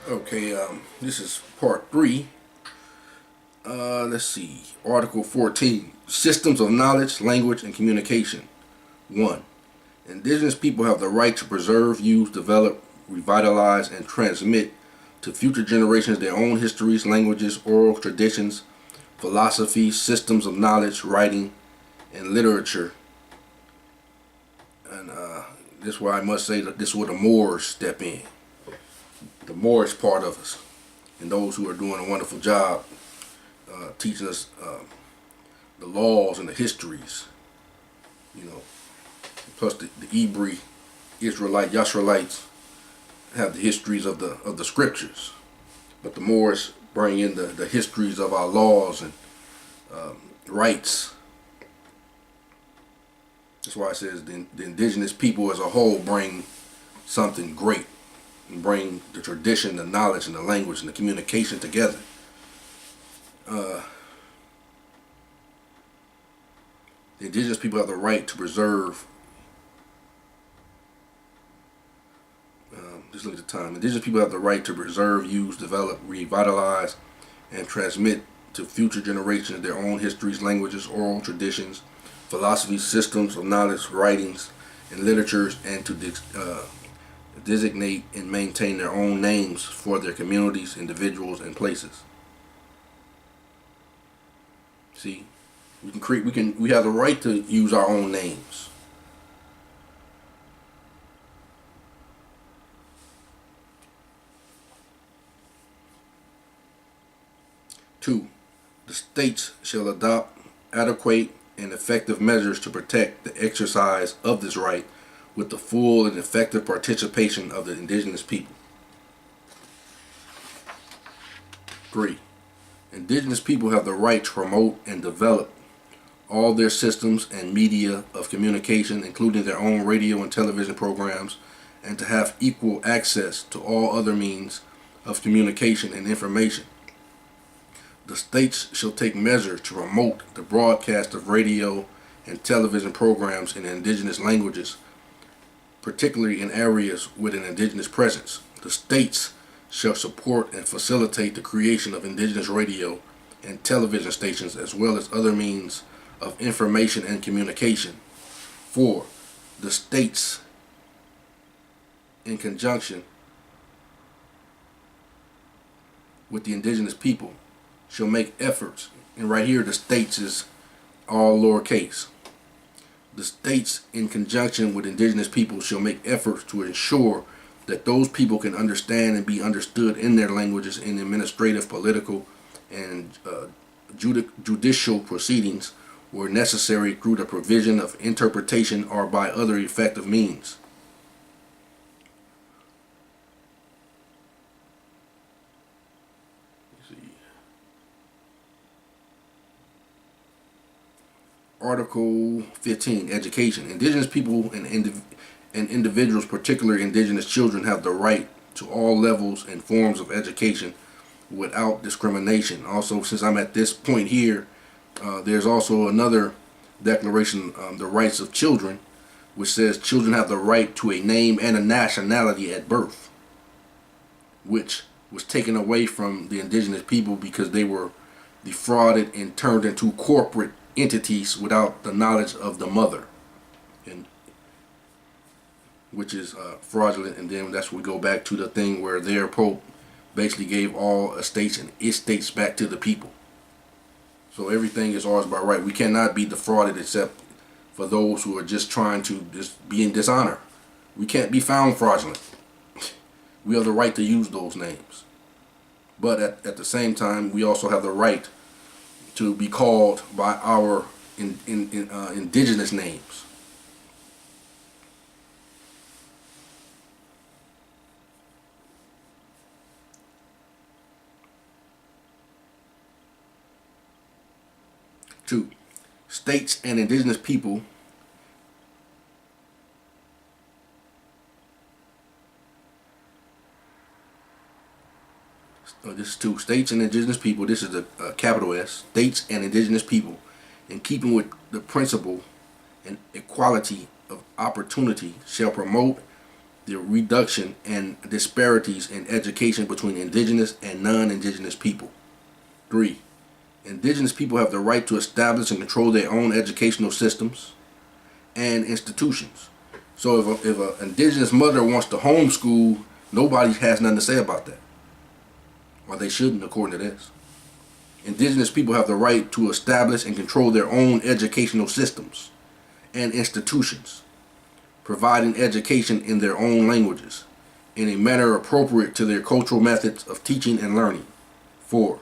Okay, this is part 3. Let's see. Article 14. Systems of Knowledge, Language, and Communication. 1. Indigenous people have the right to preserve, use, develop, revitalize, and transmit to future generations their own histories, languages, oral traditions, philosophies, systems of knowledge, writing, and literature. And this is why I must say that this is where the Moors step in. The Moorish part of us, and those who are doing a wonderful job teaching us the laws and the histories, plus the Hebrew Yashraelites have the histories of the scriptures, but the Moors bring in the histories of our laws and rights. That's why it says the indigenous people as a whole bring something great, and bring the tradition, the knowledge, and the language, and the communication together. The indigenous people have the right to preserve. Just look at the time. Indigenous people have the right to preserve, use, develop, revitalize, and transmit to future generations their own histories, languages, oral traditions, philosophies, systems of knowledge, writings, and literatures, and to designate and maintain their own names for their communities, individuals, and places. See, we have the right to use our own names. Two, the states shall adopt adequate and effective measures to protect the exercise of this right with the full and effective participation of the indigenous people. 3. Indigenous people have the right to promote and develop all their systems and media of communication, including their own radio and television programs, and to have equal access to all other means of communication and information. The states shall take measures to promote the broadcast of radio and television programs in indigenous languages, particularly in areas with an indigenous presence. The states shall support and facilitate the creation of indigenous radio and television stations, as well as other means of information and communication. 4. The states, in conjunction with the indigenous people, shall make efforts, and right here the states is all lowercase. The states, in conjunction with indigenous people, shall make efforts to ensure that those people can understand and be understood in their languages in administrative, political, and judicial proceedings where necessary through the provision of interpretation or by other effective means. Article 15, Education. Indigenous people and individuals, particularly indigenous children, have the right to all levels and forms of education without discrimination. Also, since I'm at this point here, there's also another declaration, the rights of children, which says children have the right to a name and a nationality at birth, which was taken away from the indigenous people because they were defrauded and turned into corporate entities without the knowledge of the mother, and which is fraudulent. And then that's when we go back to the thing where their Pope basically gave all estates and estates back to the people. So everything is ours by right. We cannot be defrauded except for those who are just trying to just be in dishonor. We can't be found fraudulent. We have the right to use those names, but at the same time, we also have the right to be called by our indigenous names. Two, states and indigenous people this is two, states and indigenous people, this is the capital S, states and indigenous people, in keeping with the principle and equality of opportunity, shall promote the reduction and disparities in education between indigenous and non-indigenous people. 3. Indigenous people have the right to establish and control their own educational systems and institutions. So if an indigenous mother wants to homeschool, nobody has nothing to say about that. Or they shouldn't, according to this. Indigenous people have the right to establish and control their own educational systems and institutions, providing education in their own languages in a manner appropriate to their cultural methods of teaching and learning. 4.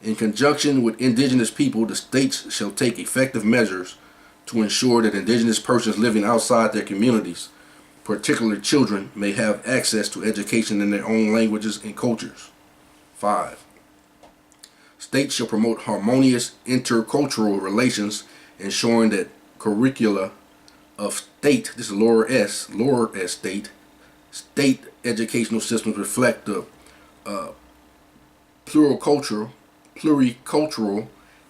In conjunction with indigenous people, the states shall take effective measures to ensure that indigenous persons living outside their communities, particularly children, may have access to education in their own languages and cultures. 5. States shall promote harmonious intercultural relations, ensuring that curricula of state, this is lower s state educational systems reflect the pluricultural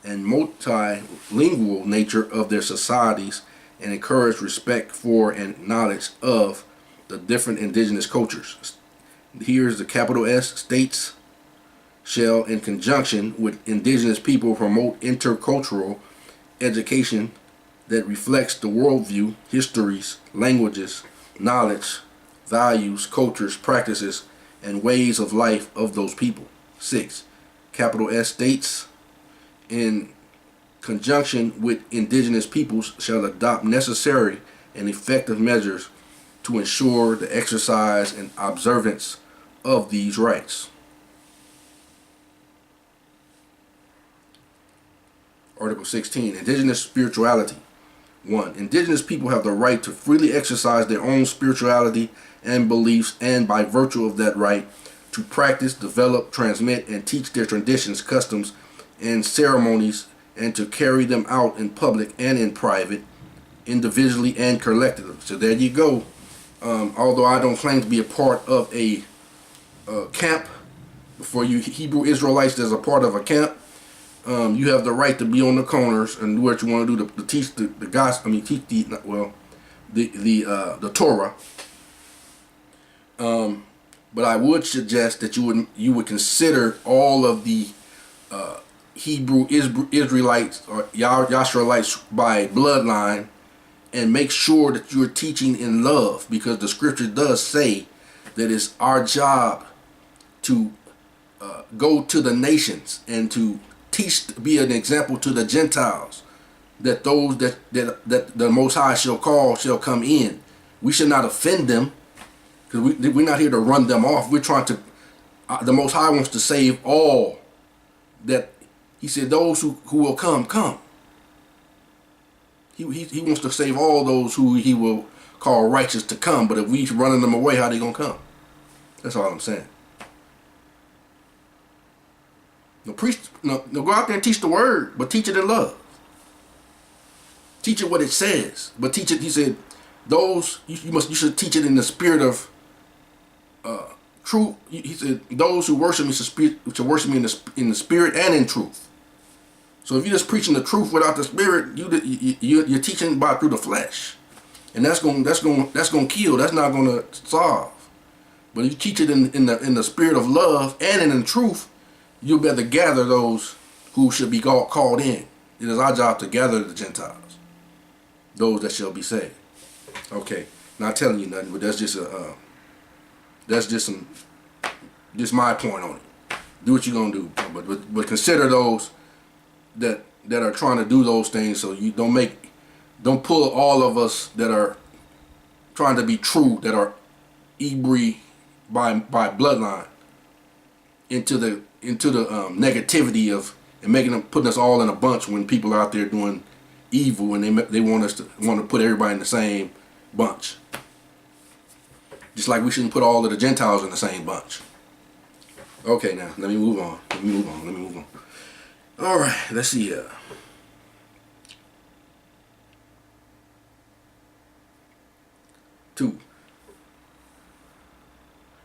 and multilingual nature of their societies and encourage respect for and knowledge of the different indigenous cultures. Here's the capital S. States shall, in conjunction with indigenous people, promote intercultural education that reflects the worldview, histories, languages, knowledge, values, cultures, practices, and ways of life of those people. 6. Capital S. States, in conjunction with indigenous peoples, shall adopt necessary and effective measures to ensure the exercise and observance of these rights. Article 16. Indigenous spirituality. 1. Indigenous people have the right to freely exercise their own spirituality and beliefs, and by virtue of that right, to practice, develop, transmit, and teach their traditions, customs, and ceremonies, and to carry them out in public and in private, individually and collectively. So there you go. Although I don't claim to be a part of a camp, for you Hebrew Israelites that's a part of a camp, you have the right to be on the corners and do what you want to do to teach the gospel. Teach the Torah. But I would suggest that you would consider all of the Hebrew Israelites or Yasharites by bloodline, and make sure that you're teaching in love, because the scripture does say that it's our job to go to the nations and to teach, be an example to the Gentiles, that those that the Most High shall call shall come in. We should not offend them, because we're not here to run them off. We're trying to, the Most High wants to save all. That he said, those who will come. He wants to save all those who he will call righteous to come. But if we running them away, how they gonna come? That's all I'm saying. No, go out there and teach the word, but teach it in love. Teach it what it says, but teach it. He said, those you should teach it in the spirit of truth. He said, those who worship me should worship me in the spirit and in truth. So if you're just preaching the truth without the spirit, you're teaching through the flesh, and that's gonna kill. That's not gonna solve. But if you teach it in the spirit of love and in truth, you'll be able to gather those who should be called in. It is our job to gather the Gentiles, those that shall be saved. Okay, not telling you nothing, but that's just my point on it. Do what you're gonna do, but consider those that are trying to do those things, so you don't pull all of us that are trying to be true, that are Hebrew by bloodline, into the negativity of, and putting us all in a bunch when people are out there doing evil, and they want to put everybody in the same bunch. Just like we shouldn't put all of the Gentiles in the same bunch. Okay, now let me move on. All right, let's see here. 2.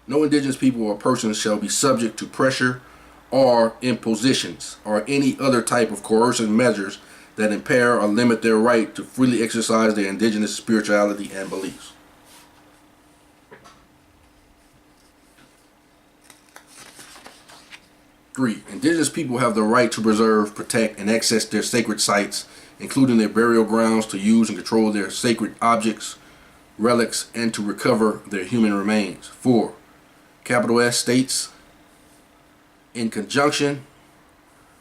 No indigenous people or persons shall be subject to pressure or impositions or any other type of coercive measures that impair or limit their right to freely exercise their indigenous spirituality and beliefs. 3. Indigenous people have the right to preserve, protect, and access their sacred sites, including their burial grounds, to use and control their sacred objects, relics, and to recover their human remains. 4. Capital S states, in conjunction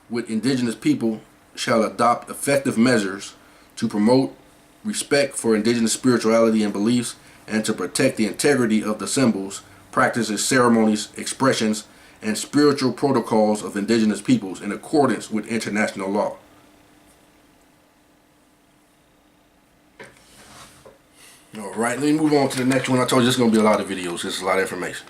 with indigenous people, shall adopt effective measures to promote respect for indigenous spirituality and beliefs, and to protect the integrity of the symbols, practices, ceremonies, expressions, and spiritual protocols of indigenous peoples in accordance with international law. All right, let me move on to the next one. I told you this is going to be a lot of videos. This is a lot of information.